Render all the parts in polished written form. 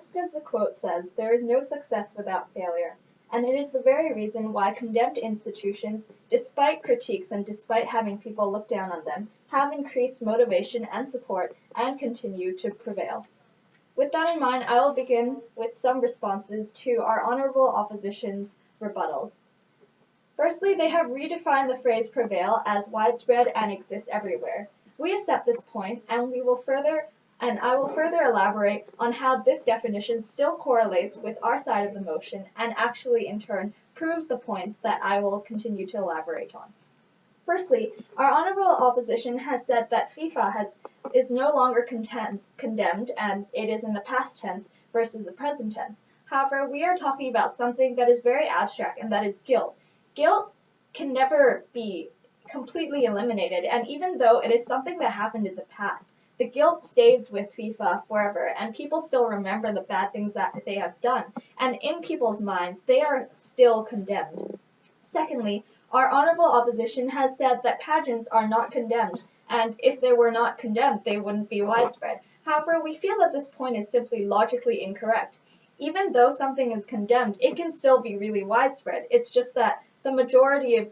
Just as the quote says, there is no success without failure, and it is the very reason why condemned institutions, despite critiques and despite having people look down on them, have increased motivation and support and continue to prevail. With that in mind, I will begin with some responses to our honorable opposition's rebuttals. Firstly, they have redefined the phrase prevail as widespread and exists everywhere. We accept this point, and I will further elaborate on how this definition still correlates with our side of the motion and actually in turn proves the points that I will continue to elaborate on. Firstly, our honorable opposition has said that FIFA is no longer condemned and it is in the past tense versus the present tense. However, we are talking about something that is very abstract, and that is guilt. Guilt can never be completely eliminated, and even though it is something that happened in the past, the guilt stays with FIFA forever, and people still remember the bad things that they have done, and in people's minds, they are still condemned. Secondly, our honorable opposition has said that pageants are not condemned, and if they were not condemned, they wouldn't be widespread. However, we feel that this point is simply logically incorrect. Even though something is condemned, it can still be really widespread. It's just that the majority of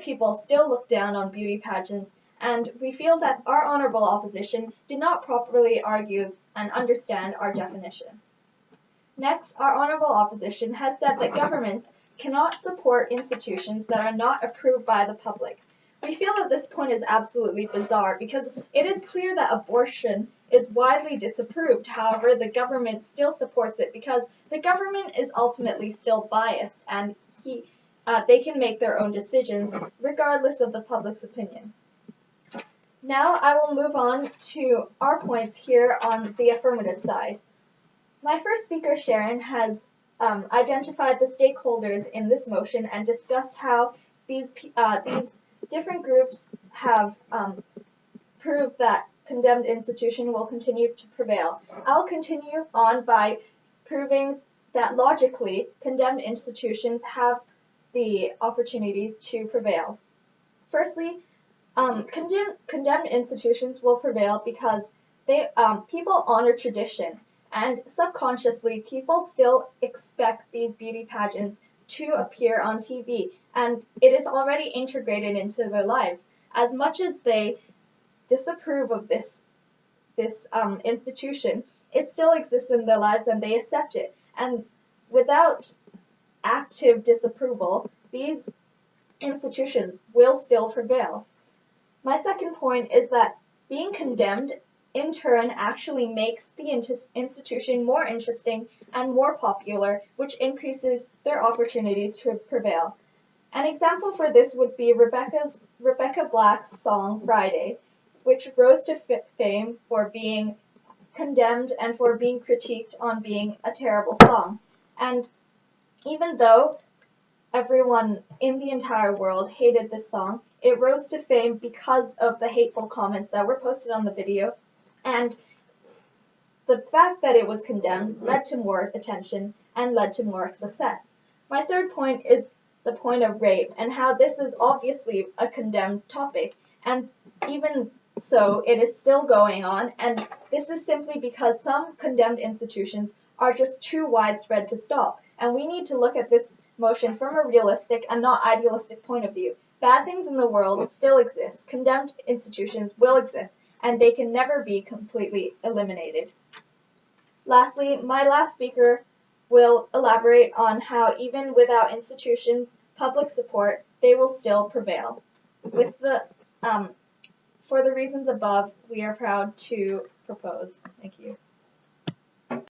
people still look down on beauty pageants, and we feel that our honorable opposition did not properly argue and understand our definition. Next, our honorable opposition has said that governments cannot support institutions that are not approved by the public. We feel that this point is absolutely bizarre because it is clear that abortion is widely disapproved. However, the government still supports it because the government is ultimately still biased, and they can make their own decisions regardless of the public's opinion. Now I will move on to our points here on the affirmative side. My first speaker, Sharon, has identified the stakeholders in this motion and discussed how these different groups have proved that condemned institution will continue to prevail. I'll continue on by proving that logically condemned institutions have the opportunities to prevail. Firstly, condemned institutions will prevail because people honor tradition, and subconsciously people still expect these beauty pageants to appear on TV, and it is already integrated into their lives. As much as they disapprove of this institution, it still exists in their lives and they accept it. And without active disapproval, these institutions will still prevail. My second point is that being condemned in turn actually makes the institution more interesting and more popular, which increases their opportunities to prevail. An example for this would be Rebecca Black's song Friday, which rose to fame for being condemned and for being critiqued on being a terrible song. And even though everyone in the entire world hated this song, it rose to fame because of the hateful comments that were posted on the video, and the fact that it was condemned led to more attention and led to more success. My third point is the point of rape and how this is obviously a condemned topic, and even so it is still going on, and this is simply because some condemned institutions are just too widespread to stop, and we need to look at this motion from a realistic and not idealistic point of view. Bad things in the world still exist. Condemned institutions will exist, and they can never be completely eliminated. Lastly, my last speaker will elaborate on how even without institutions' public support, they will still prevail. For the reasons above, we are proud to propose. Thank you.